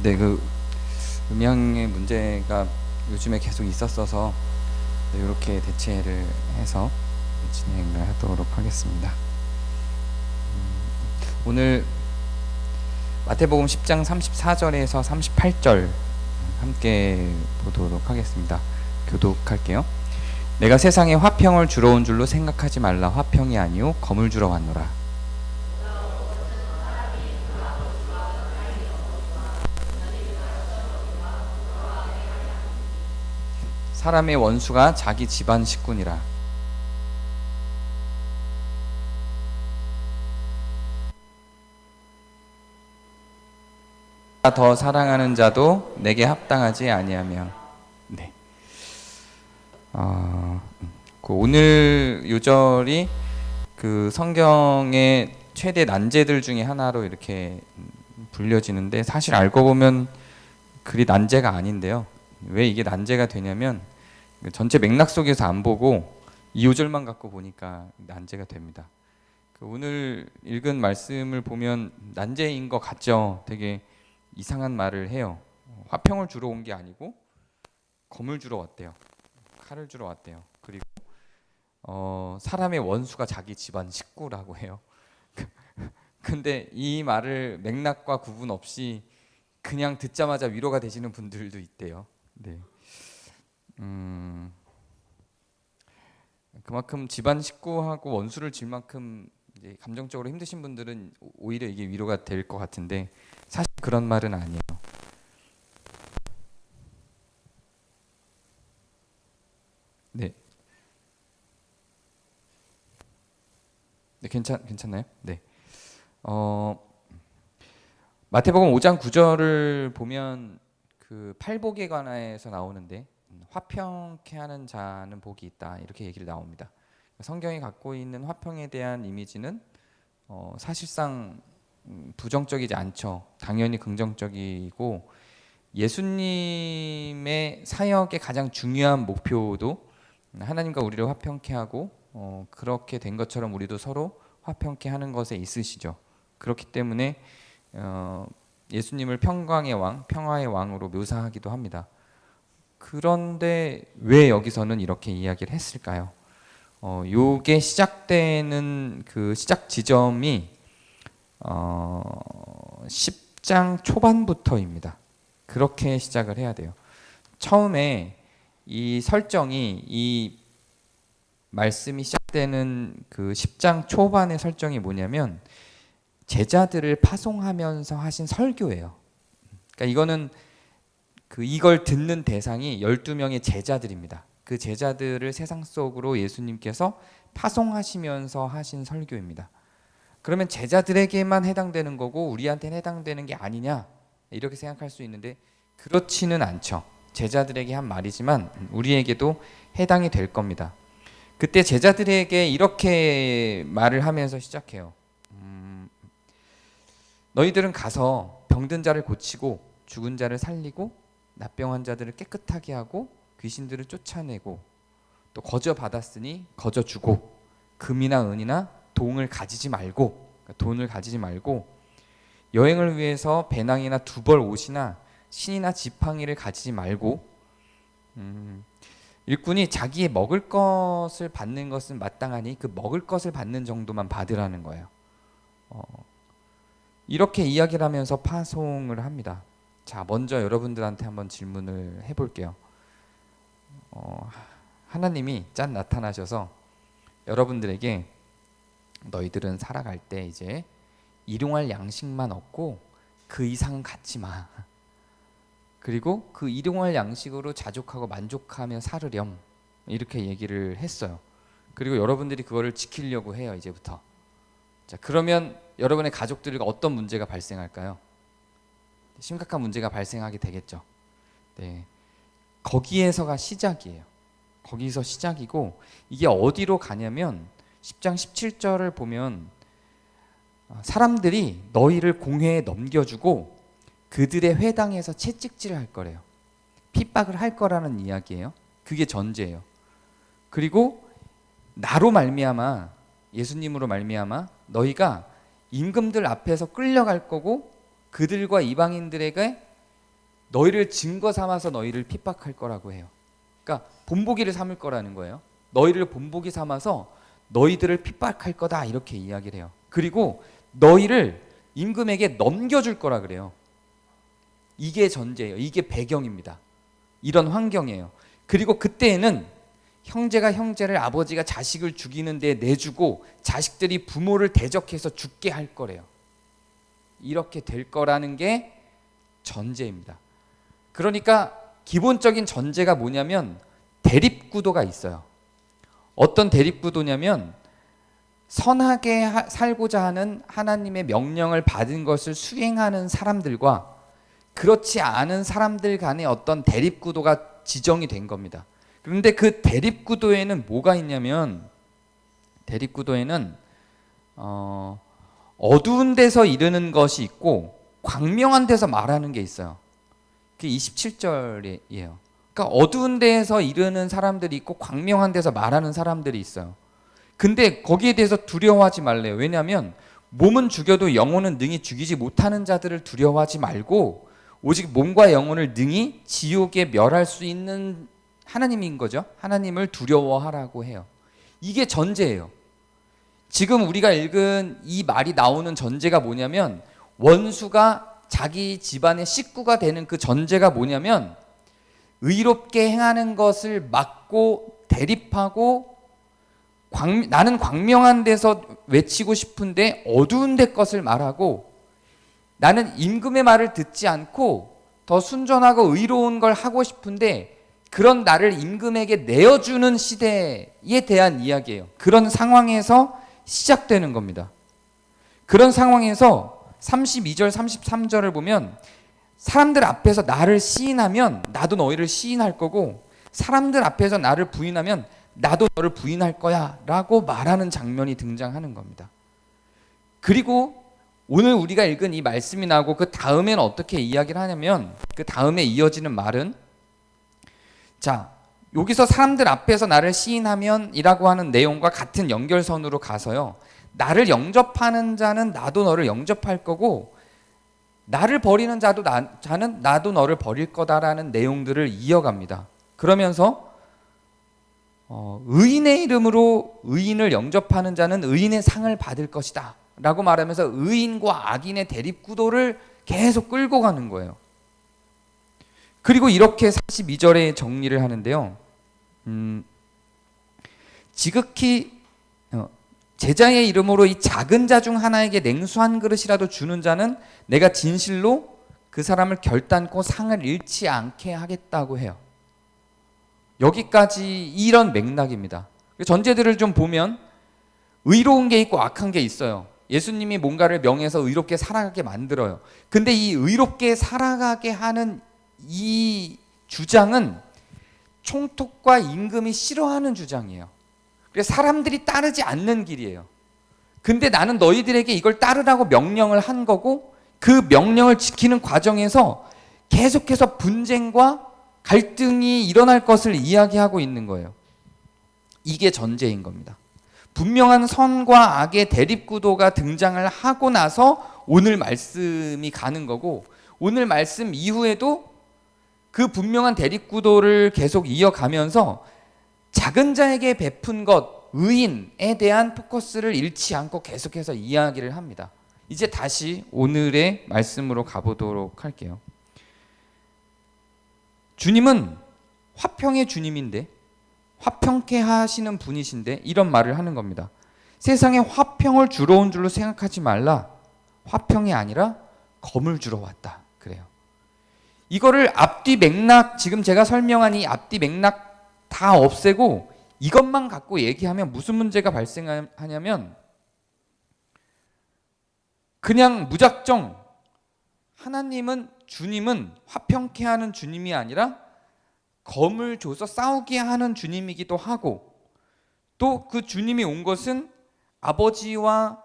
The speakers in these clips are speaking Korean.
네, 그 음향의 문제가 요즘에 계속 있었어서 이렇게 대체를 해서 진행을 하도록 하겠습니다. 오늘 마태복음 10장 34절에서 38절 함께 보도록 하겠습니다. 교독할게요. 내가 세상에 화평을 주러 온 줄로 생각하지 말라. 화평이 아니요 검을 주러 왔노라. 사람의 원수가 자기 집안 식구니라. 더 사랑하는 자도 내게 합당하지 아니하며. 네. 오늘 요절이 그 성경의 최대 난제들 중에 하나로 이렇게 불려지는데, 사실 알고 보면 그리 난제가 아닌데요. 왜 이게 난제가 되냐면 전체 맥락 속에서 안 보고 이 요절만 갖고 보니까 난제가 됩니다. 오늘 읽은 말씀을 보면 난제인 것 같죠. 되게 이상한 말을 해요. 화평을 주러 온 게 아니고 검을 주러 왔대요. 칼을 주러 왔대요. 그리고 사람의 원수가 자기 집안 식구라고 해요. 근데 이 말을 맥락과 구분 없이 그냥 듣자마자 위로가 되시는 분들도 있대요. 네. 그만큼 집안 식구하고 원수를 질 만큼 이제 감정적으로 힘드신 분들은 오히려 이게 위로가 될 것 같은데, 사실 그런 말은 아니에요. 네. 네, 괜찮나요? 네. 마태복음 5장 9절을 보면 그 팔복에 관해서 나오는데, 화평케 하는 자는 복이 있다, 이렇게 얘기를 나옵니다. 성경이 갖고 있는 화평에 대한 이미지는 사실상 부정적이지 않죠. 당연히 긍정적이고, 예수님의 사역의 가장 중요한 목표도 하나님과 우리를 화평케 하고, 그렇게 된 것처럼 우리도 서로 화평케 하는 것에 있으시죠. 그렇기 때문에 예수님을 평강의 왕, 평화의 왕으로 묘사하기도 합니다. 그런데 왜 여기서는 이렇게 이야기를 했을까요? 요게 시작되는 그 시작 지점이 10장 초반부터입니다. 그렇게 시작을 해야 돼요. 처음에 이 설정이, 이 말씀이 시작되는 그 10장 초반의 설정이 뭐냐면 제자들을 파송하면서 하신 설교예요. 그러니까 이거는 이걸 듣는 대상이 12명의 제자들입니다. 그 제자들을 세상 속으로 예수님께서 파송하시면서 하신 설교입니다. 그러면 제자들에게만 해당되는 거고 우리한테는 해당되는 게 아니냐, 이렇게 생각할 수 있는데 그렇지는 않죠. 제자들에게 한 말이지만 우리에게도 해당이 될 겁니다. 그때 제자들에게 이렇게 말을 하면서 시작해요. 너희들은 가서 병든 자를 고치고 죽은 자를 살리고 납병한 자들을 깨끗하게 하고 귀신들을 쫓아내고, 또 거저 받았으니 거저 주고 금이나 은이나 돈을 가지지 말고 여행을 위해서 배낭이나 두벌 옷이나 신이나 지팡이를 가지지 말고, 일꾼이 자기의 먹을 것을 받는 것은 마땅하니 그 먹을 것을 받는 정도만 받으라는 거예요. 이렇게 이야기를 하면서 파송을 합니다. 자, 먼저 여러분들한테 한번 질문을 해볼게요. 하나님이 짠 나타나셔서 여러분들에게 너희들은 살아갈 때 이제 일용할 양식만 얻고 그 이상은 갖지 마. 그리고 그 일용할 양식으로 자족하고 만족하며 살으렴, 이렇게 얘기를 했어요. 그리고 여러분들이 그거를 지키려고 해요, 이제부터. 자, 그러면 여러분의 가족들과 어떤 문제가 발생할까요? 심각한 문제가 발생하게 되겠죠. 네. 거기에서가 시작이에요. 거기서 시작이고, 이게 어디로 가냐면 10장 17절을 보면 사람들이 너희를 공회에 넘겨주고 그들의 회당에서 채찍질을 할 거래요. 핍박을 할 거라는 이야기예요. 그게 전제예요. 그리고 나로 말미암아, 예수님으로 말미암아 너희가 임금들 앞에서 끌려갈 거고 그들과 이방인들에게 너희를 증거 삼아서 너희를 핍박할 거라고 해요. 그러니까 본보기를 삼을 거라는 거예요. 너희를 본보기 삼아서 너희들을 핍박할 거다 이렇게 이야기를 해요. 그리고 너희를 임금에게 넘겨줄 거라 그래요. 이게 전제예요. 이게 배경입니다. 이런 환경이에요. 그리고 그때에는 형제가 형제를, 아버지가 자식을 죽이는 데 내주고 자식들이 부모를 대적해서 죽게 할 거래요. 이렇게 될 거라는 게 전제입니다. 그러니까 기본적인 전제가 뭐냐면 대립구도가 있어요. 어떤 대립구도냐면 선하게 살고자 하는 하나님의 명령을 받은 것을 수행하는 사람들과 그렇지 않은 사람들 간의 어떤 대립구도가 지정이 된 겁니다. 그런데 그 대립구도에는 뭐가 있냐면, 대립구도에는 어두운 데서 이르는 것이 있고 광명한 데서 말하는 게 있어요. 그게 27절이에요. 그러니까 어두운 데에서 이르는 사람들이 있고 광명한 데서 말하는 사람들이 있어요. 근데 거기에 대해서 두려워하지 말래요. 왜냐하면 몸은 죽여도 영혼은 능히 죽이지 못하는 자들을 두려워하지 말고 오직 몸과 영혼을 능히 지옥에 멸할 수 있는 하나님인 거죠. 하나님을 두려워하라고 해요. 이게 전제예요. 지금 우리가 읽은 이 말이 나오는 전제가 뭐냐면, 원수가 자기 집안의 식구가 되는 그 전제가 뭐냐면, 의롭게 행하는 것을 막고 대립하고 나는 광명한 데서 외치고 싶은데 어두운 데 것을 말하고, 나는 임금의 말을 듣지 않고 더 순전하고 의로운 걸 하고 싶은데 그런 나를 임금에게 내어주는 시대에 대한 이야기예요. 그런 상황에서 시작되는 겁니다. 그런 상황에서 32절 33절을 보면, 사람들 앞에서 나를 시인하면 나도 너희를 시인할 거고 사람들 앞에서 나를 부인하면 나도 너를 부인할 거야 라고 말하는 장면이 등장하는 겁니다. 그리고 오늘 우리가 읽은 이 말씀이 나오고 그 다음에는 어떻게 이야기를 하냐면, 그 다음에 이어지는 말은, 자, 여기서 사람들 앞에서 나를 시인하면 이라고 하는 내용과 같은 연결선으로 가서요, 나를 영접하는 자는 나도 너를 영접할 거고 나를 버리는 자는 나도 너를 버릴 거다라는 내용들을 이어갑니다. 그러면서 의인의 이름으로 의인을 영접하는 자는 의인의 상을 받을 것이다 라고 말하면서 의인과 악인의 대립구도를 계속 끌고 가는 거예요. 그리고 이렇게 42절에 정리를 하는데요, 지극히 제자의 이름으로 이 작은 자 중 하나에게 냉수 한 그릇이라도 주는 자는 내가 진실로 그 사람을 결단코 상을 잃지 않게 하겠다고 해요. 여기까지 이런 맥락입니다. 전제들을 좀 보면 의로운 게 있고 악한 게 있어요. 예수님이 뭔가를 명해서 의롭게 살아가게 만들어요. 근데 이 의롭게 살아가게 하는 이 주장은 총독과 임금이 싫어하는 주장이에요. 그래서 사람들이 따르지 않는 길이에요. 근데 나는 너희들에게 이걸 따르라고 명령을 한 거고, 그 명령을 지키는 과정에서 계속해서 분쟁과 갈등이 일어날 것을 이야기하고 있는 거예요. 이게 전제인 겁니다. 분명한 선과 악의 대립구도가 등장을 하고 나서 오늘 말씀이 가는 거고, 오늘 말씀 이후에도 그 분명한 대립구도를 계속 이어가면서 작은 자에게 베푼 것, 의인에 대한 포커스를 잃지 않고 계속해서 이야기를 합니다. 이제 다시 오늘의 말씀으로 가보도록 할게요. 주님은 화평의 주님인데, 화평케 하시는 분이신데 이런 말을 하는 겁니다. 세상에 화평을 주러 온 줄로 생각하지 말라. 화평이 아니라 검을 주러 왔다. 그래요. 이거를 앞뒤 맥락, 지금 제가 설명한 이 앞뒤 맥락 다 없애고 이것만 갖고 얘기하면 무슨 문제가 발생하냐면, 그냥 무작정 주님은 화평케 하는 주님이 아니라 검을 줘서 싸우게 하는 주님이기도 하고, 또 그 주님이 온 것은 아버지와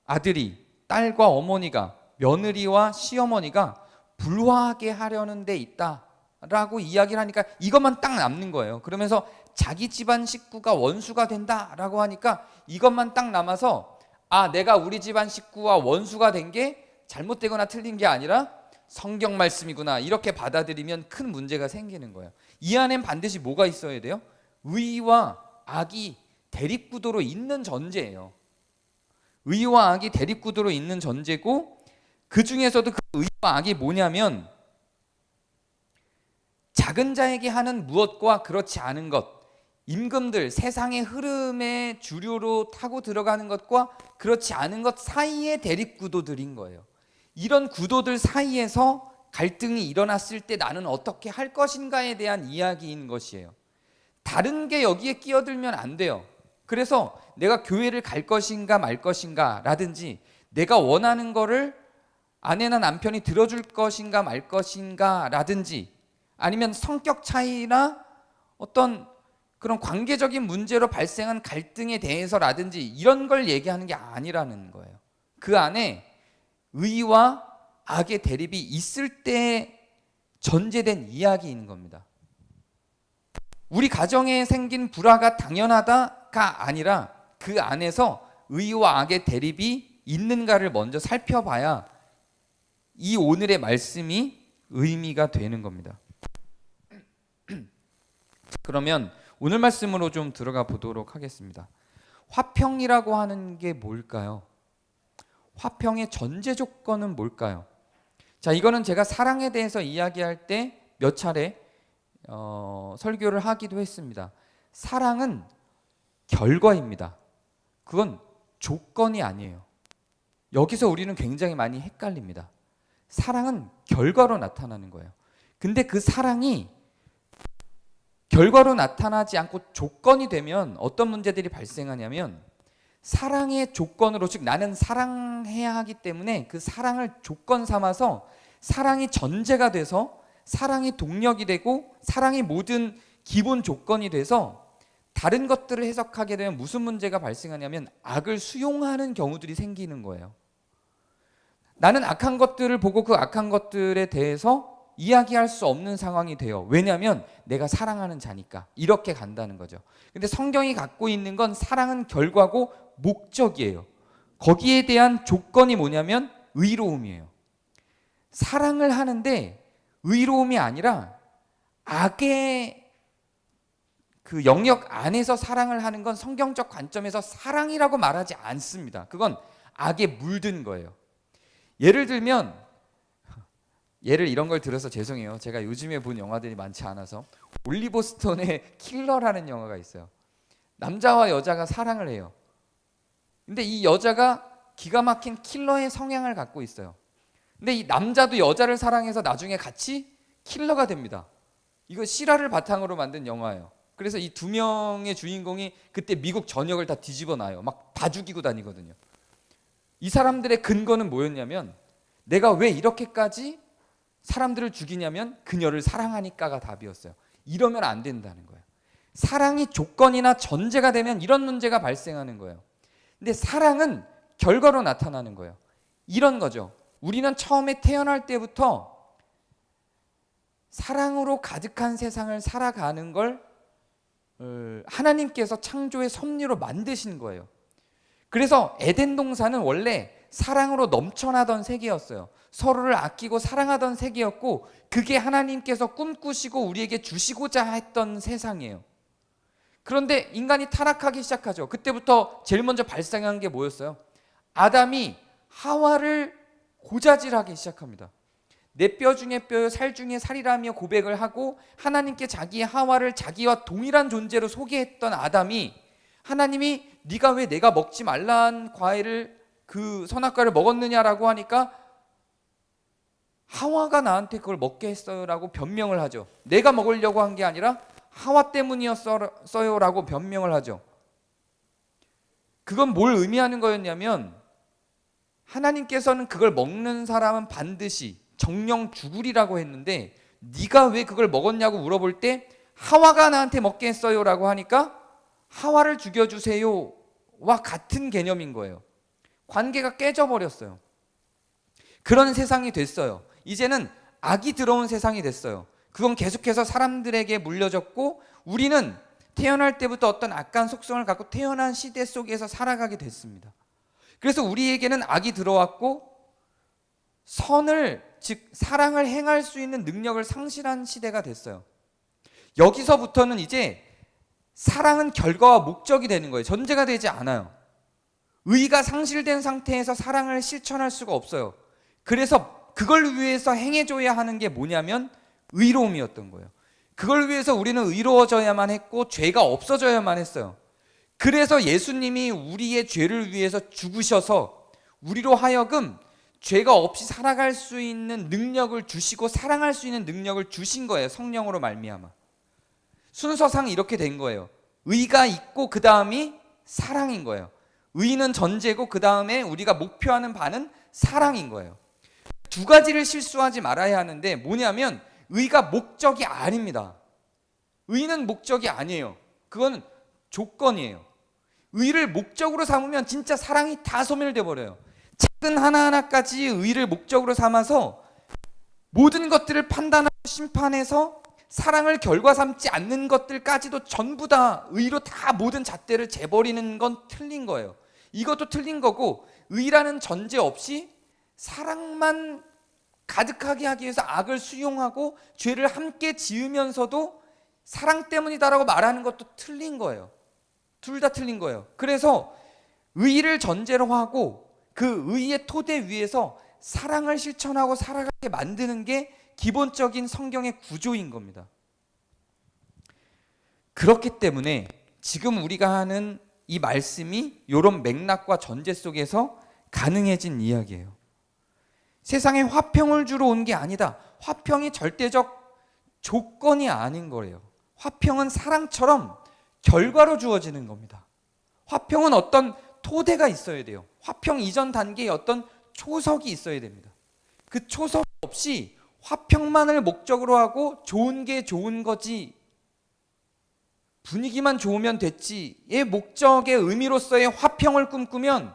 아들이, 딸과 어머니가, 며느리와 시어머니가 불화하게 하려는 데 있다라고 이야기를 하니까 이것만 딱 남는 거예요. 그러면서 자기 집안 식구가 원수가 된다라고 하니까 이것만 딱 남아서, 아, 내가 우리 집안 식구와 원수가 된 게 잘못되거나 틀린 게 아니라 성경 말씀이구나 이렇게 받아들이면 큰 문제가 생기는 거예요. 이 안엔 반드시 뭐가 있어야 돼요? 의와 악이 대립구도로 있는 전제예요. 의와 악이 대립구도로 있는 전제고, 그 중에서도 그 의와 악이 뭐냐면 작은 자에게 하는 무엇과 그렇지 않은 것, 임금들 세상의 흐름의 주류로 타고 들어가는 것과 그렇지 않은 것 사이의 대립구도들인 거예요. 이런 구도들 사이에서 갈등이 일어났을 때 나는 어떻게 할 것인가에 대한 이야기인 것이에요. 다른 게 여기에 끼어들면 안 돼요. 그래서 내가 교회를 갈 것인가 말 것인가 라든지, 내가 원하는 거를 아내나 남편이 들어줄 것인가 말 것인가 라든지, 아니면 성격 차이나 어떤 그런 관계적인 문제로 발생한 갈등에 대해서라든지 이런 걸 얘기하는 게 아니라는 거예요. 그 안에 의와 악의 대립이 있을 때 전제된 이야기인 겁니다. 우리 가정에 생긴 불화가 당연하다가 아니라 그 안에서 의와 악의 대립이 있는가를 먼저 살펴봐야 이 오늘의 말씀이 의미가 되는 겁니다. 그러면 오늘 말씀으로 좀 들어가 보도록 하겠습니다. 화평이라고 하는 게 뭘까요? 화평의 전제 조건은 뭘까요? 자, 이거는 제가 사랑에 대해서 이야기할 때 몇 차례 설교를 하기도 했습니다. 사랑은 결과입니다. 그건 조건이 아니에요. 여기서 우리는 굉장히 많이 헷갈립니다. 사랑은 결과로 나타나는 거예요. 근데 그 사랑이 결과로 나타나지 않고 조건이 되면 어떤 문제들이 발생하냐면, 사랑의 조건으로, 즉 나는 사랑해야 하기 때문에 그 사랑을 조건 삼아서 사랑이 전제가 돼서 사랑이 동력이 되고 사랑이 모든 기본 조건이 돼서 다른 것들을 해석하게 되면 무슨 문제가 발생하냐면 악을 수용하는 경우들이 생기는 거예요. 나는 악한 것들을 보고 그 악한 것들에 대해서 이야기할 수 없는 상황이 돼요. 왜냐하면 내가 사랑하는 자니까. 이렇게 간다는 거죠. 근데 성경이 갖고 있는 건 사랑은 결과고 목적이에요. 거기에 대한 조건이 뭐냐면 의로움이에요. 사랑을 하는데 의로움이 아니라 악의 그 영역 안에서 사랑을 하는 건 성경적 관점에서 사랑이라고 말하지 않습니다. 그건 악에 물든 거예요. 예를 들면, 예를 이런 걸 들어서 죄송해요. 제가 요즘에 본 영화들이 많지 않아서. 올리버 스톤의 킬러라는 영화가 있어요. 남자와 여자가 사랑을 해요. 근데 이 여자가 기가 막힌 킬러의 성향을 갖고 있어요. 근데 이 남자도 여자를 사랑해서 나중에 같이 킬러가 됩니다. 이거 실화를 바탕으로 만든 영화예요. 그래서 이 두 명의 주인공이 그때 미국 전역을 다 뒤집어 놔요. 막 다 죽이고 다니거든요. 이 사람들의 근거는 뭐였냐면, 내가 왜 이렇게까지 사람들을 죽이냐면 그녀를 사랑하니까가 답이었어요. 이러면 안 된다는 거예요. 사랑이 조건이나 전제가 되면 이런 문제가 발생하는 거예요. 근데 사랑은 결과로 나타나는 거예요. 이런 거죠. 우리는 처음에 태어날 때부터 사랑으로 가득한 세상을 살아가는 걸 하나님께서 창조의 섭리로 만드신 거예요. 그래서 에덴 동산은 원래 사랑으로 넘쳐나던 세계였어요. 서로를 아끼고 사랑하던 세계였고, 그게 하나님께서 꿈꾸시고 우리에게 주시고자 했던 세상이에요. 그런데 인간이 타락하기 시작하죠. 그때부터 제일 먼저 발생한 게 뭐였어요? 아담이 하와를 고자질하기 시작합니다. 내 뼈 중에 뼈요 살 중에 살이라며 고백을 하고 하나님께 자기의 하와를 자기와 동일한 존재로 소개했던 아담이, 하나님이 네가 왜 내가 먹지 말란 과일을, 그 선악과를 먹었느냐라고 하니까 하와가 나한테 그걸 먹게 했어요라고 변명을 하죠. 내가 먹으려고 한 게 아니라 하와 때문이었어요라고 변명을 하죠. 그건 뭘 의미하는 거였냐면, 하나님께서는 그걸 먹는 사람은 반드시 정령 죽으리라고 했는데, 네가 왜 그걸 먹었냐고 물어볼 때 하와가 나한테 먹게 했어요라고 하니까 하와를 죽여주세요와 같은 개념인 거예요. 관계가 깨져버렸어요. 그런 세상이 됐어요. 이제는 악이 들어온 세상이 됐어요. 그건 계속해서 사람들에게 물려졌고, 우리는 태어날 때부터 어떤 악한 속성을 갖고 태어난 시대 속에서 살아가게 됐습니다. 그래서 우리에게는 악이 들어왔고, 선을 즉 사랑을 행할 수 있는 능력을 상실한 시대가 됐어요. 여기서부터는 이제 사랑은 결과와 목적이 되는 거예요. 전제가 되지 않아요. 의가 상실된 상태에서 사랑을 실천할 수가 없어요. 그래서 그걸 위해서 행해줘야 하는 게 뭐냐면 의로움이었던 거예요. 그걸 위해서 우리는 의로워져야만 했고 죄가 없어져야만 했어요. 그래서 예수님이 우리의 죄를 위해서 죽으셔서 우리로 하여금 죄가 없이 살아갈 수 있는 능력을 주시고 사랑할 수 있는 능력을 주신 거예요. 성령으로 말미암아. 순서상 이렇게 된 거예요. 의가 있고 그 다음이 사랑인 거예요. 의는 전제고 그 다음에 우리가 목표하는 바는 사랑인 거예요. 두 가지를 실수하지 말아야 하는데 뭐냐면 의가 목적이 아닙니다. 의는 목적이 아니에요. 그건 조건이에요. 의를 목적으로 삼으면 진짜 사랑이 다 소멸돼 버려요. 작은 하나하나까지 의를 목적으로 삼아서 모든 것들을 판단하고 심판해서 사랑을 결과 삼지 않는 것들까지도 전부 다 의로 다 모든 잣대를 재버리는 건 틀린 거예요. 이것도 틀린 거고, 의라는 전제 없이 사랑만 가득하게 하기 위해서 악을 수용하고 죄를 함께 지으면서도 사랑 때문이다라고 말하는 것도 틀린 거예요. 둘 다 틀린 거예요. 그래서 의를 전제로 하고 그 의의 토대 위에서 사랑을 실천하고 살아가게 만드는 게 기본적인 성경의 구조인 겁니다. 그렇기 때문에 지금 우리가 하는 이 말씀이 이런 맥락과 전제 속에서 가능해진 이야기예요. 세상에 화평을 주러 온 게 아니다. 화평이 절대적 조건이 아닌 거예요. 화평은 사랑처럼 결과로 주어지는 겁니다. 화평은 어떤 토대가 있어야 돼요. 화평 이전 단계에 어떤 초석이 있어야 됩니다. 그 초석 없이 화평만을 목적으로 하고 좋은 게 좋은 거지, 분위기만 좋으면 됐지의 목적의 의미로서의 화평을 꿈꾸면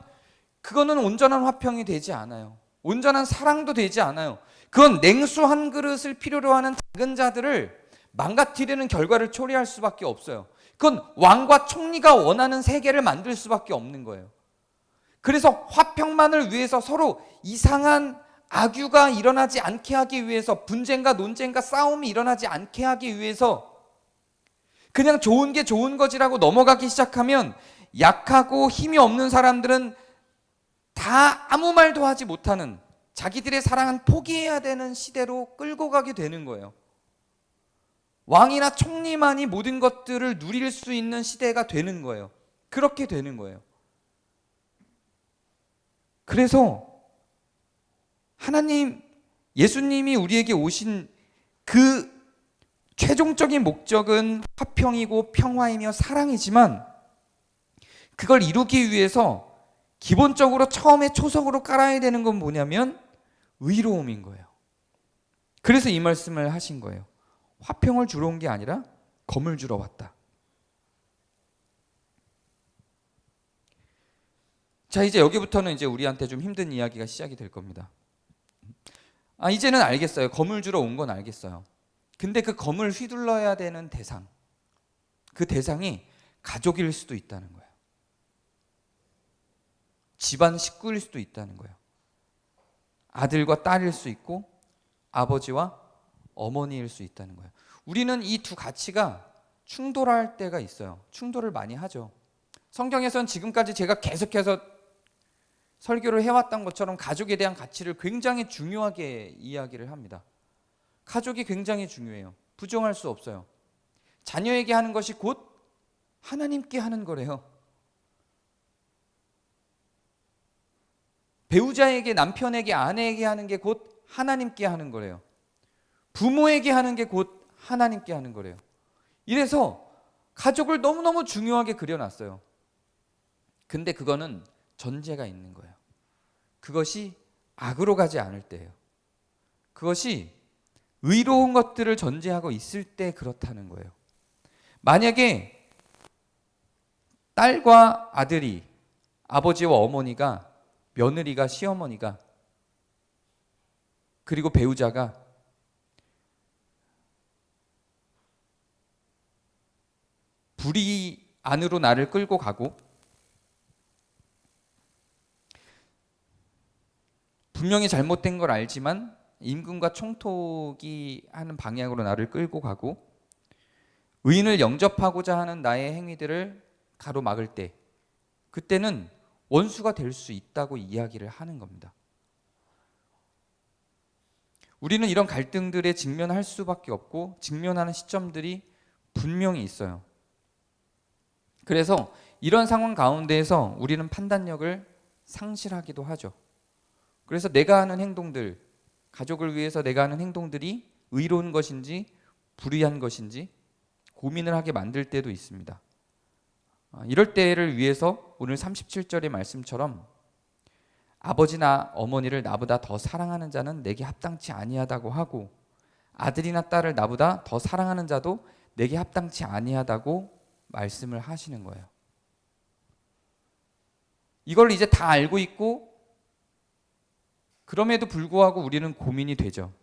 그거는 온전한 화평이 되지 않아요. 온전한 사랑도 되지 않아요. 그건 냉수 한 그릇을 필요로 하는 작은 자들을 망가뜨리는 결과를 초래할 수밖에 없어요. 그건 왕과 총리가 원하는 세계를 만들 수밖에 없는 거예요. 그래서 화평만을 위해서 서로 이상한 악유가 일어나지 않게 하기 위해서, 분쟁과 논쟁과 싸움이 일어나지 않게 하기 위해서 그냥 좋은 게 좋은 거지라고 넘어가기 시작하면 약하고 힘이 없는 사람들은 다 아무 말도 하지 못하는, 자기들의 사랑은 포기해야 되는 시대로 끌고 가게 되는 거예요. 왕이나 총리만이 모든 것들을 누릴 수 있는 시대가 되는 거예요. 그렇게 되는 거예요. 그래서 하나님, 예수님이 우리에게 오신 그 최종적인 목적은 화평이고 평화이며 사랑이지만 그걸 이루기 위해서 기본적으로 처음에 초석으로 깔아야 되는 건 뭐냐면 의로움인 거예요. 그래서 이 말씀을 하신 거예요. 화평을 주러 온 게 아니라 검을 주러 왔다. 자, 이제 여기부터는 이제 우리한테 좀 힘든 이야기가 시작이 될 겁니다. 이제는 알겠어요. 검을 주러 온 건 알겠어요. 근데 그 검을 휘둘러야 되는 대상, 그 대상이 가족일 수도 있다는 거예요. 집안 식구일 수도 있다는 거예요. 아들과 딸일 수 있고 아버지와 어머니일 수 있다는 거예요. 우리는 이 두 가치가 충돌할 때가 있어요. 충돌을 많이 하죠. 성경에서는 지금까지 제가 계속해서 설교를 해왔던 것처럼 가족에 대한 가치를 굉장히 중요하게 이야기를 합니다. 가족이 굉장히 중요해요. 부정할 수 없어요. 자녀에게 하는 것이 곧 하나님께 하는 거래요. 배우자에게, 남편에게, 아내에게 하는 게 곧 하나님께 하는 거래요. 부모에게 하는 게 곧 하나님께 하는 거래요. 이래서 가족을 너무너무 중요하게 그려놨어요. 근데 그거는 전제가 있는 거예요. 그것이 악으로 가지 않을 때예요. 그것이 의로운 것들을 전제하고 있을 때 그렇다는 거예요. 만약에 딸과 아들이, 아버지와 어머니가, 며느리가, 시어머니가, 그리고 배우자가 불의 안으로 나를 끌고 가고 분명히 잘못된 걸 알지만 임금과 총독이 하는 방향으로 나를 끌고 가고 의인을 영접하고자 하는 나의 행위들을 가로막을 때 그때는 원수가 될 수 있다고 이야기를 하는 겁니다. 우리는 이런 갈등들에 직면할 수밖에 없고 직면하는 시점들이 분명히 있어요. 그래서 이런 상황 가운데에서 우리는 판단력을 상실하기도 하죠. 그래서 내가 하는 행동들, 가족을 위해서 내가 하는 행동들이 의로운 것인지 불의한 것인지 고민을 하게 만들 때도 있습니다. 이럴 때를 위해서 오늘 37절의 말씀처럼 아버지나 어머니를 나보다 더 사랑하는 자는 내게 합당치 아니하다고 하고 아들이나 딸을 나보다 더 사랑하는 자도 내게 합당치 아니하다고 말씀을 하시는 거예요. 이걸 이제 다 알고 있고 그럼에도 불구하고 우리는 고민이 되죠.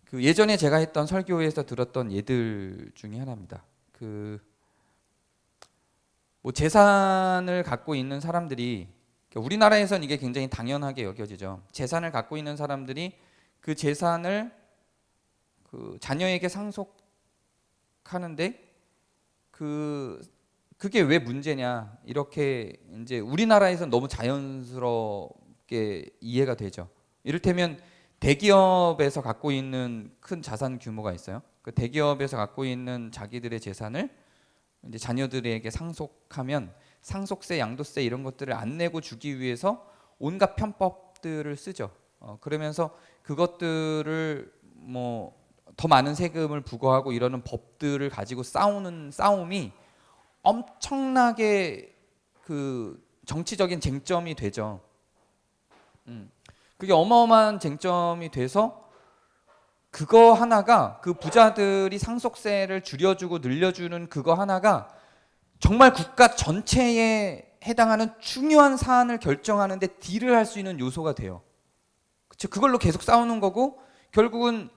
그 예전에 제가 했던 설교에서 들었던 예들 중에 하나입니다. 뭐 재산을 갖고 있는 사람들이 우리나라에선 이게 굉장히 당연하게 여겨지죠. 재산을 갖고 있는 사람들이 그 재산을 그 자녀에게 상속하는데 그게 왜 문제냐 이렇게 이제 우리나라에선 너무 자연스럽게 이해가 되죠. 이를테면 대기업에서 갖고 있는 큰 자산 규모가 있어요. 그 대기업에서 갖고 있는 자기들의 재산을 이제 자녀들에게 상속하면 상속세, 양도세 이런 것들을 안 내고 주기 위해서 온갖 편법들을 쓰죠. 그러면서 그것들을 뭐 더 많은 세금을 부과하고 이러는 법들을 가지고 싸우는 싸움이 엄청나게 그 정치적인 쟁점이 되죠. 그게 어마어마한 쟁점이 돼서 그거 하나가 그 부자들이 상속세를 줄여주고 늘려주는 그거 하나가 정말 국가 전체에 해당하는 중요한 사안을 결정하는데 딜을 할 수 있는 요소가 돼요. 그렇죠? 그걸로 계속 싸우는 거고 결국은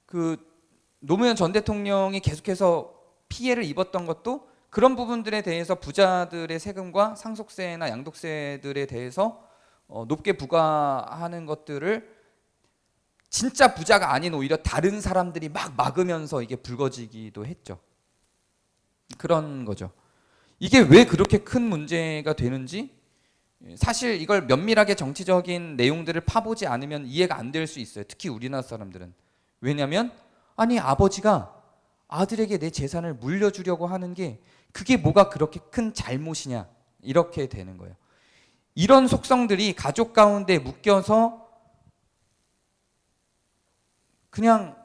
그 노무현 전 대통령이 계속해서 피해를 입었던 것도 그런 부분들에 대해서 부자들의 세금과 상속세나 양도세들에 대해서 높게 부과하는 것들을 진짜 부자가 아닌 오히려 다른 사람들이 막 막으면서 이게 불거지기도 했죠. 그런 거죠. 이게 왜 그렇게 큰 문제가 되는지 사실 이걸 면밀하게 정치적인 내용들을 파보지 않으면 이해가 안 될 수 있어요. 특히 우리나라 사람들은. 왜냐하면 아니 아버지가 아들에게 내 재산을 물려주려고 하는 게 그게 뭐가 그렇게 큰 잘못이냐 이렇게 되는 거예요. 이런 속성들이 가족 가운데 묶여서 그냥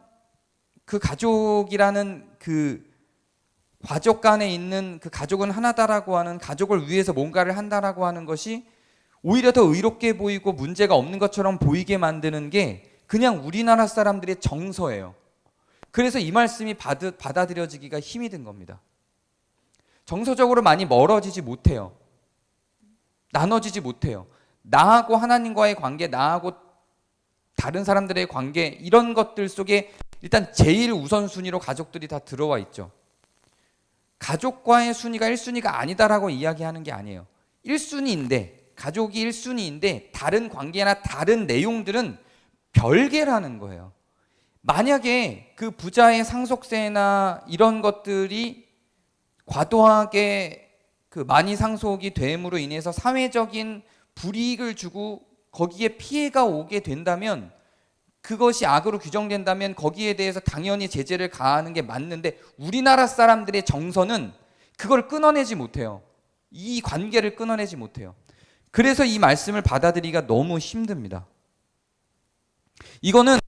그 가족이라는 그 가족 간에 있는 그 가족은 하나다라고 하는 가족을 위해서 뭔가를 한다라고 하는 것이 오히려 더 의롭게 보이고 문제가 없는 것처럼 보이게 만드는 게 그냥 우리나라 사람들의 정서예요. 그래서 이 말씀이 받아들여지기가 힘이 든 겁니다. 정서적으로 많이 멀어지지 못해요. 나눠지지 못해요. 나하고 하나님과의 관계, 나하고 다른 사람들의 관계 이런 것들 속에 일단 제일 우선순위로 가족들이 다 들어와 있죠. 가족과의 순위가 1순위가 아니다라고 이야기하는 게 아니에요. 1순위인데 가족이 1순위인데 다른 관계나 다른 내용들은 별개라는 거예요. 만약에 그 부자의 상속세나 이런 것들이 과도하게 그 많이 상속이 됨으로 인해서 사회적인 불이익을 주고 거기에 피해가 오게 된다면 그것이 악으로 규정된다면 거기에 대해서 당연히 제재를 가하는 게 맞는데 우리나라 사람들의 정서는 그걸 끊어내지 못해요. 이 관계를 끊어내지 못해요. 그래서 이 말씀을 받아들이기가 너무 힘듭니다. 이거는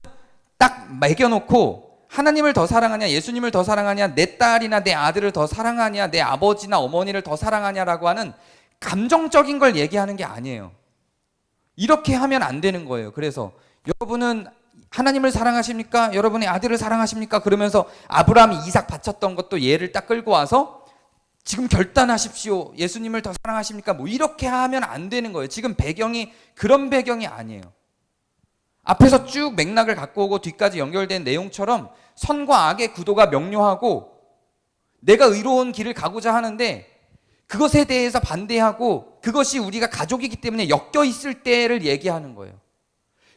딱 매겨놓고 하나님을 더 사랑하냐 예수님을 더 사랑하냐 내 딸이나 내 아들을 더 사랑하냐 내 아버지나 어머니를 더 사랑하냐라고 하는 감정적인 걸 얘기하는 게 아니에요. 이렇게 하면 안 되는 거예요. 그래서 여러분은 하나님을 사랑하십니까? 여러분의 아들을 사랑하십니까? 그러면서 아브라함이 이삭 바쳤던 것도 얘를 딱 끌고 와서 지금 결단하십시오. 예수님을 더 사랑하십니까? 뭐 이렇게 하면 안 되는 거예요. 지금 배경이 그런 배경이 아니에요. 앞에서 쭉 맥락을 갖고 오고 뒤까지 연결된 내용처럼 선과 악의 구도가 명료하고 내가 의로운 길을 가고자 하는데 그것에 대해서 반대하고 그것이 우리가 가족이기 때문에 엮여 있을 때를 얘기하는 거예요.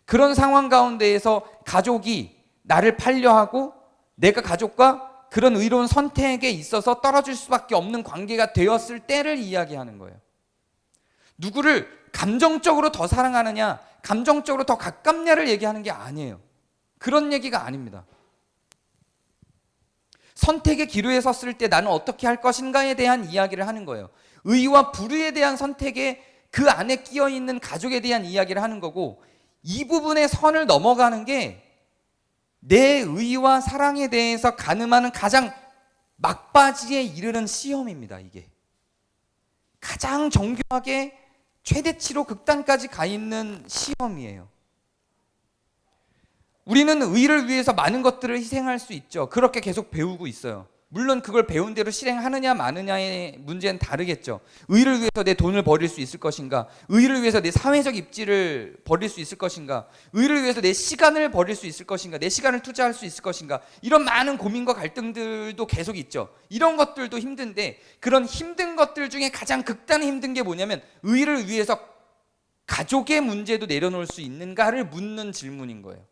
그런 상황 가운데에서 가족이 나를 판려하고 내가 가족과 그런 의로운 선택에 있어서 떨어질 수밖에 없는 관계가 되었을 때를 이야기하는 거예요. 누구를 감정적으로 더 사랑하느냐, 감정적으로 더 가깝냐를 얘기하는 게 아니에요. 그런 얘기가 아닙니다. 선택의 기로에 섰을 때 나는 어떻게 할 것인가에 대한 이야기를 하는 거예요. 의와 불의에 대한 선택에 그 안에 끼어 있는 가족에 대한 이야기를 하는 거고, 이 부분의 선을 넘어가는 게 내 의와 사랑에 대해서 가늠하는 가장 막바지에 이르는 시험입니다. 이게 가장 정교하게 최대치로 극단까지 가 있는 시험이에요. 우리는 의를 위해서 많은 것들을 희생할 수 있죠. 그렇게 계속 배우고 있어요. 물론 그걸 배운 대로 실행하느냐 마느냐의 문제는 다르겠죠. 의를 위해서 내 돈을 버릴 수 있을 것인가, 의를 위해서 내 사회적 입지를 버릴 수 있을 것인가, 의를 위해서 내 시간을 버릴 수 있을 것인가, 내 시간을 투자할 수 있을 것인가, 이런 많은 고민과 갈등들도 계속 있죠. 이런 것들도 힘든데, 그런 힘든 것들 중에 가장 극단에 힘든 게 뭐냐면 의를 위해서 가족의 문제도 내려놓을 수 있는가를 묻는 질문인 거예요.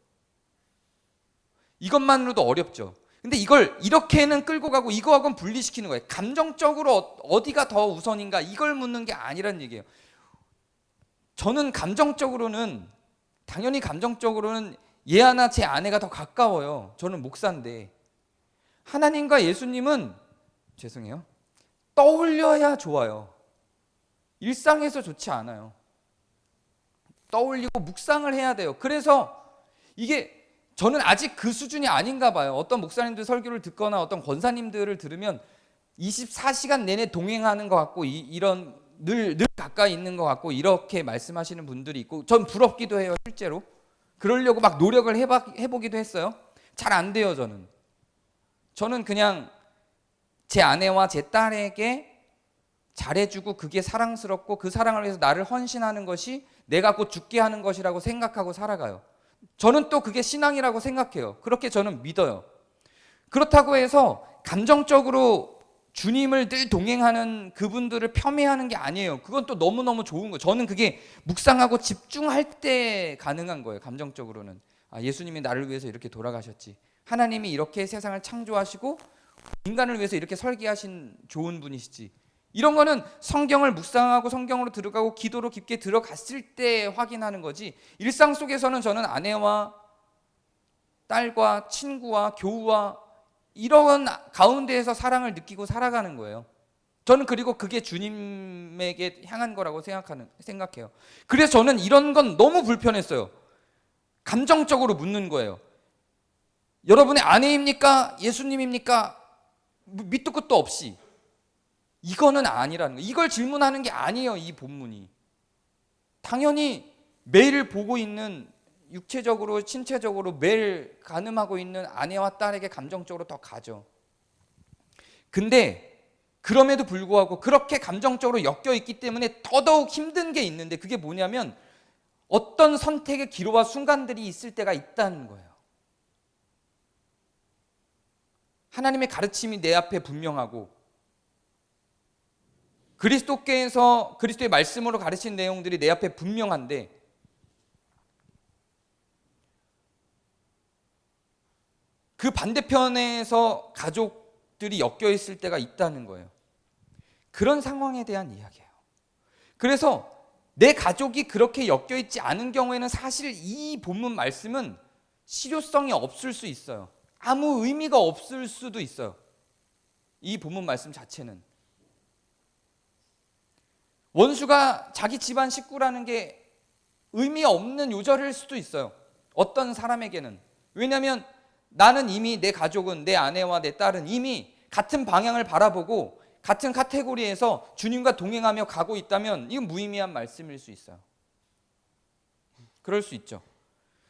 이것만으로도 어렵죠. 근데 이걸 이렇게는 끌고 가고 이거하고는 분리시키는 거예요. 감정적으로 어디가 더 우선인가, 이걸 묻는 게 아니란 얘기예요. 저는 감정적으로는, 당연히 감정적으로는 얘 하나 제 아내가 더 가까워요. 저는 목사인데. 하나님과 예수님은, 죄송해요, 떠올려야 좋아요. 일상에서 좋지 않아요. 떠올리고 묵상을 해야 돼요. 그래서 이게, 저는 아직 그 수준이 아닌가 봐요. 어떤 목사님들 설교를 듣거나 어떤 권사님들을 들으면 24시간 내내 동행하는 것 같고, 이런 늘 가까이 있는 것 같고, 이렇게 말씀하시는 분들이 있고, 전 부럽기도 해요. 실제로 그러려고 막 노력을 해보기도 했어요. 잘 안 돼요. 저는 그냥 제 아내와 제 딸에게 잘해주고, 그게 사랑스럽고, 그 사랑을 위해서 나를 헌신하는 것이 내가 곧 죽게 하는 것이라고 생각하고 살아가요. 저는 또 그게 신앙이라고 생각해요. 그렇게 저는 믿어요. 그렇다고 해서 감정적으로 주님을 늘 동행하는 그분들을 폄훼하는 게 아니에요. 그건 또 너무너무 좋은 거예요. 저는 그게 묵상하고 집중할 때 가능한 거예요. 감정적으로는. 아, 예수님이 나를 위해서 이렇게 돌아가셨지. 하나님이 이렇게 세상을 창조하시고 인간을 위해서 이렇게 설계하신 좋은 분이시지. 이런 거는 성경을 묵상하고 성경으로 들어가고 기도로 깊게 들어갔을 때 확인하는 거지, 일상 속에서는 저는 아내와 딸과 친구와 교우와 이런 가운데에서 사랑을 느끼고 살아가는 거예요. 저는 그리고 그게 주님에게 향한 거라고 생각해요. 그래서 저는 이런 건 너무 불편했어요. 감정적으로 묻는 거예요. 여러분의 아내입니까? 예수님입니까? 밑도 끝도 없이. 이거는 아니라는 거예요. 이걸 질문하는 게 아니에요. 이 본문이. 당연히 매일 보고 있는, 육체적으로 신체적으로 매일 가늠하고 있는 아내와 딸에게 감정적으로 더 가죠. 근데 그럼에도 불구하고 그렇게 감정적으로 엮여 있기 때문에 더더욱 힘든 게 있는데, 그게 뭐냐면 어떤 선택의 기로와 순간들이 있을 때가 있다는 거예요. 하나님의 가르침이 내 앞에 분명하고, 그리스도께서 그리스도의 말씀으로 가르친 내용들이 내 앞에 분명한데, 그 반대편에서 가족들이 엮여 있을 때가 있다는 거예요. 그런 상황에 대한 이야기예요. 그래서 내 가족이 그렇게 엮여 있지 않은 경우에는 사실 이 본문 말씀은 실효성이 없을 수 있어요. 아무 의미가 없을 수도 있어요. 이 본문 말씀 자체는. 원수가 자기 집안 식구라는 게 의미 없는 요절일 수도 있어요. 어떤 사람에게는. 왜냐하면 나는 이미, 내 가족은, 내 아내와 내 딸은 이미 같은 방향을 바라보고 같은 카테고리에서 주님과 동행하며 가고 있다면 이건 무의미한 말씀일 수 있어요. 그럴 수 있죠.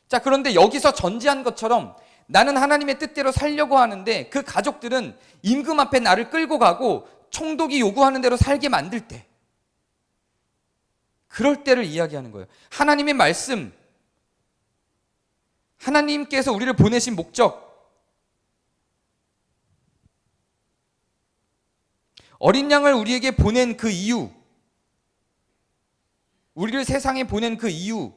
자, 그런데 여기서 전제한 것처럼 나는 하나님의 뜻대로 살려고 하는데 그 가족들은 임금 앞에 나를 끌고 가고 총독이 요구하는 대로 살게 만들 때, 그럴 때를 이야기하는 거예요. 하나님의 말씀, 하나님께서 우리를 보내신 목적, 어린 양을 우리에게 보낸 그 이유, 우리를 세상에 보낸 그 이유,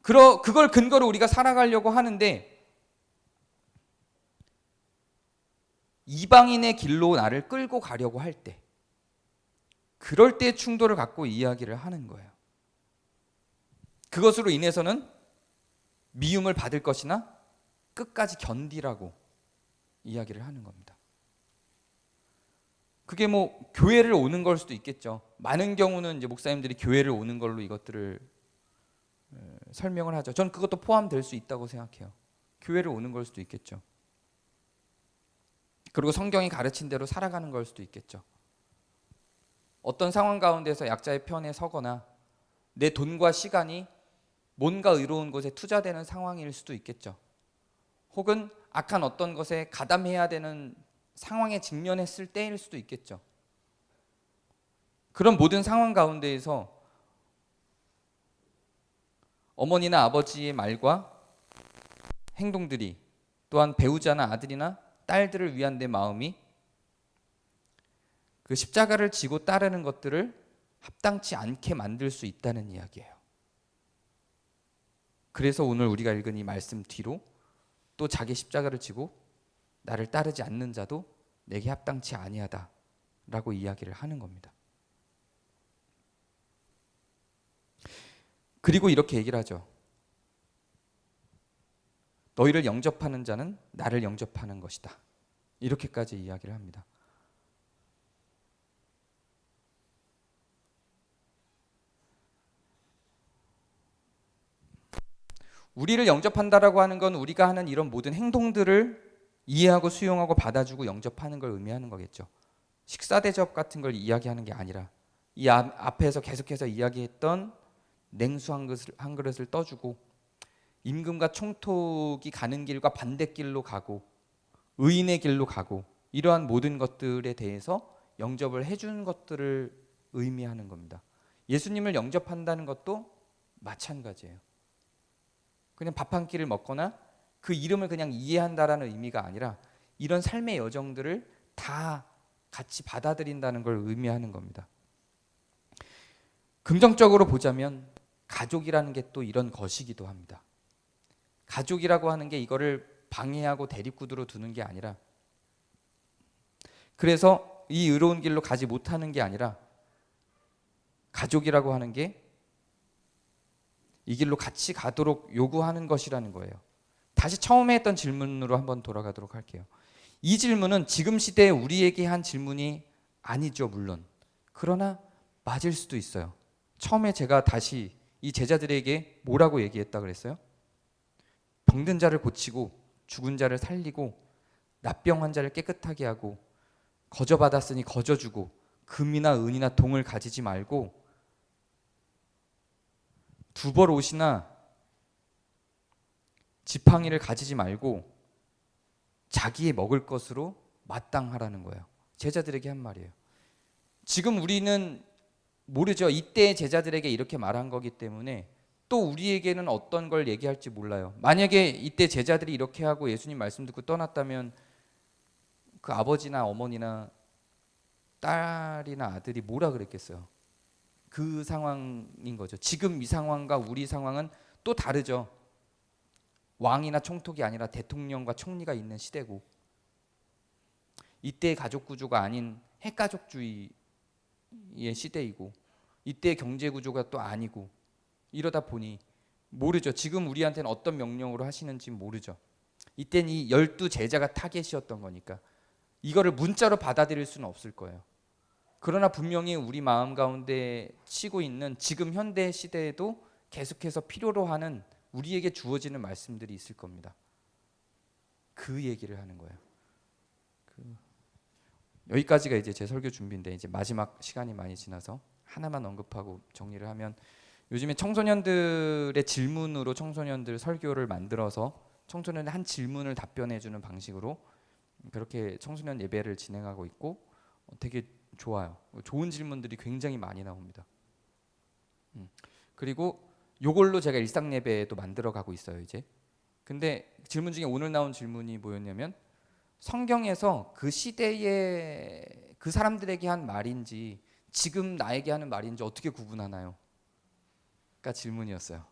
그걸 근거로 우리가 살아가려고 하는데 이방인의 길로 나를 끌고 가려고 할 때, 그럴 때 충돌을 갖고 이야기를 하는 거예요. 그것으로 인해서는 미움을 받을 것이나 끝까지 견디라고 이야기를 하는 겁니다. 그게 뭐 교회를 오는 걸 수도 있겠죠. 많은 경우는 이제 목사님들이 교회를 오는 걸로 이것들을 설명을 하죠. 전 그것도 포함될 수 있다고 생각해요. 교회를 오는 걸 수도 있겠죠. 그리고 성경이 가르친 대로 살아가는 걸 수도 있겠죠. 어떤 상황 가운데서 약자의 편에 서거나 내 돈과 시간이 뭔가 의로운 곳에 투자되는 상황일 수도 있겠죠. 혹은 악한 어떤 것에 가담해야 되는 상황에 직면했을 때일 수도 있겠죠. 그런 모든 상황 가운데에서 어머니나 아버지의 말과 행동들이, 또한 배우자나 아들이나 딸들을 위한 내 마음이 그 십자가를 지고 따르는 것들을 합당치 않게 만들 수 있다는 이야기예요. 그래서 오늘 우리가 읽은 이 말씀 뒤로 또 자기 십자가를 지고 나를 따르지 않는 자도 내게 합당치 아니하다라고 이야기를 하는 겁니다. 그리고 이렇게 얘기를 하죠. 너희를 영접하는 자는 나를 영접하는 것이다. 이렇게까지 이야기를 합니다. 우리를 영접한다라고 하는 건 우리가 하는 이런 모든 행동들을 이해하고 수용하고 받아주고 영접하는 걸 의미하는 거겠죠. 식사 대접 같은 걸 이야기하는 게 아니라 이 앞에서 계속해서 이야기했던 냉수 한 그릇을 떠주고 임금과 총독이 가는 길과 반대길로 가고 의인의 길로 가고 이러한 모든 것들에 대해서 영접을 해주는 것들을 의미하는 겁니다. 예수님을 영접한다는 것도 마찬가지예요. 그냥 밥 한 끼를 먹거나 그 이름을 그냥 이해한다라는 의미가 아니라 이런 삶의 여정들을 다 같이 받아들인다는 걸 의미하는 겁니다. 긍정적으로 보자면 가족이라는 게 또 이런 것이기도 합니다. 가족이라고 하는 게 이거를 방해하고 대립구도로 두는 게 아니라, 그래서 이 의로운 길로 가지 못하는 게 아니라 가족이라고 하는 게 이 길로 같이 가도록 요구하는 것이라는 거예요. 다시 처음에 했던 질문으로 한번 돌아가도록 할게요. 이 질문은 지금 시대에 우리에게 한 질문이 아니죠, 물론. 그러나 맞을 수도 있어요. 처음에 제가 다시 이 제자들에게 뭐라고 얘기했다 그랬어요? 병든 자를 고치고 죽은 자를 살리고 납병 환자를 깨끗하게 하고 거저받았으니 거저주고 금이나 은이나 동을 가지지 말고 두벌 옷이나 지팡이를 가지지 말고 자기의 먹을 것으로 마땅하라는 거예요. 제자들에게 한 말이에요. 지금 우리는 모르죠. 이때 제자들에게 이렇게 말한 거기 때문에 또 우리에게는 어떤 걸 얘기할지 몰라요. 만약에 이때 제자들이 이렇게 하고 예수님 말씀 듣고 떠났다면 그 아버지나 어머니나 딸이나 아들이 뭐라 그랬겠어요? 그 상황인 거죠. 지금 이 상황과 우리 상황은 또 다르죠. 왕이나 총독이 아니라 대통령과 총리가 있는 시대고, 이때의 가족 구조가 아닌 핵가족주의의 시대이고, 이때의 경제 구조가 또 아니고, 이러다 보니 모르죠. 지금 우리한테는 어떤 명령으로 하시는지 모르죠. 이때는 이 12 제자가 타겟이었던 거니까 이거를 문자로 받아들일 수는 없을 거예요. 그러나 분명히 우리 마음 가운데 치고 있는 지금 현대 시대에도 계속해서 필요로 하는 우리에게 주어지는 말씀들이 있을 겁니다. 그 얘기를 하는 거예요. 여기까지가 이제 제 설교 준비인데 이제 마지막 시간이 많이 지나서 하나만 언급하고 정리를 하면, 요즘에 청소년들의 질문으로 청소년들 설교를 만들어서 청소년의 한 질문을 답변해 주는 방식으로 그렇게 청소년 예배를 진행하고 있고 되게 좋아요. 좋은 질문들이 굉장히 많이 나옵니다. 그리고 요걸로 제가 일상 예배도 만들어 가고 있어요, 이제. 근데 질문 중에 오늘 나온 질문이 뭐였냐면, 성경에서 그 시대에 그 사람들에게 한 말인지 지금 나에게 하는 말인지 어떻게 구분하나요? 가 질문이었어요.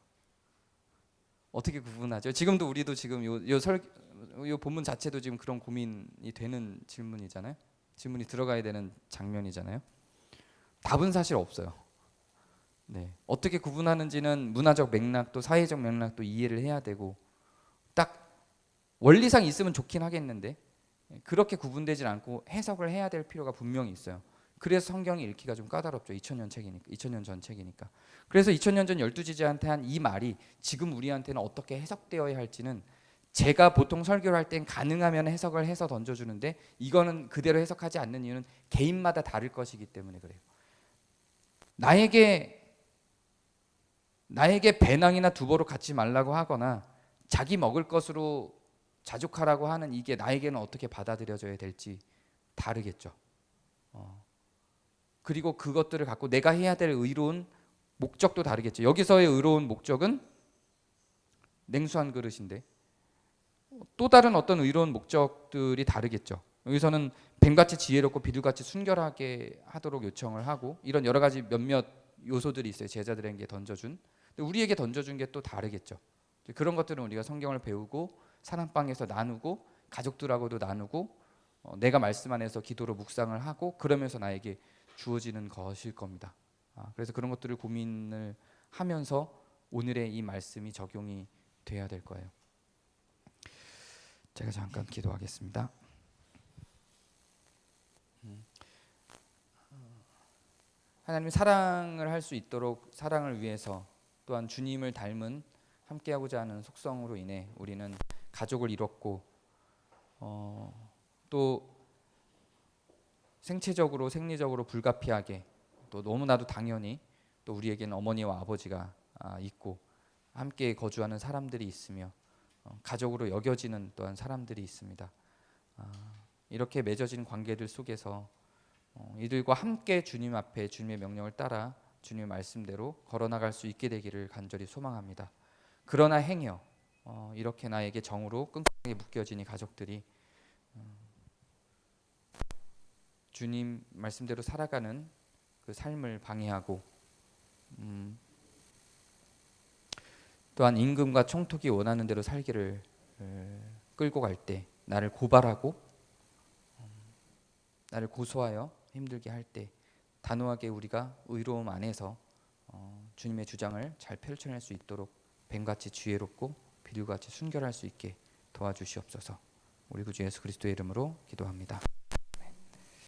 어떻게 구분하죠? 지금도 우리도 지금 요 본문 자체도 지금 그런 고민이 되는 질문이잖아요. 질문이 들어가야 되는 장면이잖아요. 답은 사실 없어요. 네. 어떻게 구분하는지는 문화적 맥락도 사회적 맥락도 이해를 해야 되고 딱 원리상 있으면 좋긴 하겠는데 그렇게 구분되질 않고 해석을 해야 될 필요가 분명히 있어요. 그래서 성경이 읽기가 좀 까다롭죠. 2000년 책이니까, 2000년 전 책이니까. 그래서 2000년 전 열두 지지한테 한 이 말이 지금 우리한테는 어떻게 해석되어야 할지는 제가 보통 설교를 할 땐 가능하면 해석을 해서 던져주는데 이거는 그대로 해석하지 않는 이유는 개인마다 다를 것이기 때문에 그래요. 나에게 배낭이나 두보로 갖지 말라고 하거나 자기 먹을 것으로 자족하라고 하는 이게 나에게는 어떻게 받아들여져야 될지 다르겠죠. 그리고 그것들을 갖고 내가 해야 될 의로운 목적도 다르겠죠. 여기서의 의로운 목적은 냉수 한 그릇인데 또 다른 어떤 의로운 목적들이 다르겠죠. 여기서는 뱀같이 지혜롭고 비둘같이 순결하게 하도록 요청을 하고 이런 여러 가지 몇몇 요소들이 있어요. 제자들에게 던져준. 근데 우리에게 던져준 게 또 다르겠죠. 그런 것들은 우리가 성경을 배우고 사랑방에서 나누고 가족들하고도 나누고 내가 말씀 안에서 기도로 묵상을 하고 그러면서 나에게 주어지는 것일 겁니다. 그래서 그런 것들을 고민을 하면서 오늘의 이 말씀이 적용이 돼야 될 거예요. 제가 잠깐 기도하겠습니다. 하나님 사랑을 할 수 있도록 사랑을 위해서 또한 주님을 닮은 함께하고자 하는 속성으로 인해 우리는 가족을 잃었고 또 생체적으로 생리적으로 불가피하게 또 너무나도 당연히 또 우리에게는 어머니와 아버지가 있고 함께 거주하는 사람들이 있으며 가족으로 여겨지는 또한 사람들이 있습니다. 이렇게 맺어진 관계들 속에서 이들과 함께 주님 앞에 주님의 명령을 따라 주님의 말씀대로 걸어나갈 수 있게 되기를 간절히 소망합니다. 그러나 행여 이렇게 나에게 정으로 끈끈하게 묶여진 이 가족들이 주님 말씀대로 살아가는 그 삶을 방해하고 또한 임금과 총독이 원하는 대로 살기를 끌고 갈 때 나를 고발하고 나를 고소하여 힘들게 할 때 단호하게 우리가 의로움 안에서 주님의 주장을 잘 펼쳐낼 수 있도록 뱀같이 지혜롭고 비둘같이 순결할 수 있게 도와주시옵소서. 우리 구주 예수 그리스도의 이름으로 기도합니다.